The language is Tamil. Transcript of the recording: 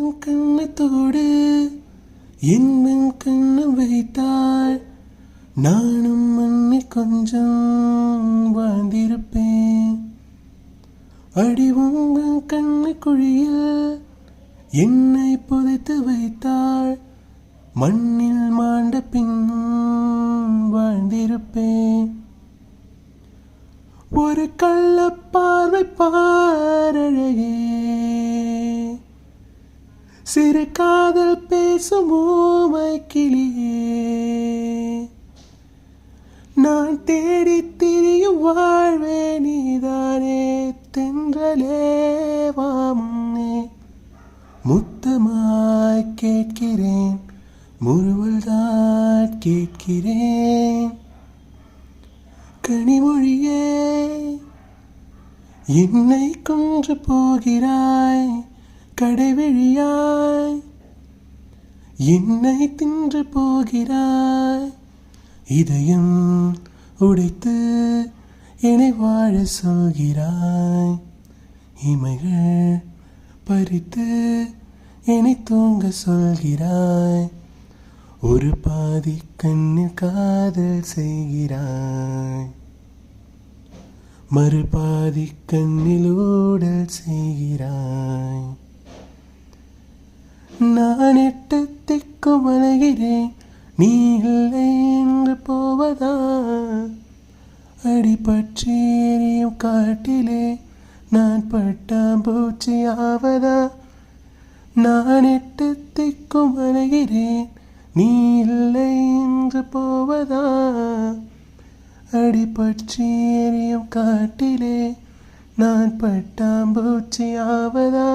உந்தன் கண்ணத்தோடு என்னன் கண்ணம் வைத்தாள் நானும் மண்ணை கொஞ்சம் வாழ்ந்திருப்பேன். அடி உங்கள் கண்ணு குழியில் என்னை புதைத்து வைத்தாள் மண்ணில் மாண்ட பின்னும் வாழ்ந்திருப்பேன். ஒரு கள்ள பார்வை பாரழகே சிறு காதல் பேசும் ஓமை கிளியே நான் தேடி திரியும் வாழ்வே நீதானே தென்றலே வா முன்னே முத்தமாய் கேட்கிறேன் முறுவல்தான் கேட்கிறேன். கனிமொழியே என்னை கொன்று போகிறாய் கடைவிழியாய் என்னை தின்று போகிறாய் இதயம் உடைத்து என்னை வாழ சொல்கிறாய் இமைகள் பறித்து என்னை தூங்க சொல்கிறாய் ஒரு பாதி கண்ணில் காதல் செய்கிறாய் மறுபாதி கண்ணில் ஊடல் செய்கிறாய். நான் எட்டு திக்கும் அலைகிறேன் நீ இல்லை என்று போவதா அடிபற்றி எரியும் காட்டிலே நான் பட்டாம்பூச்சி ஆவதா. நான் எட்டு திக்கும் அலைகிறேன் நீ இல்லை என்று போவதா அடிபற்றி எரியும் காட்டிலே நான் பட்டாம்பூச்சி ஆவதா.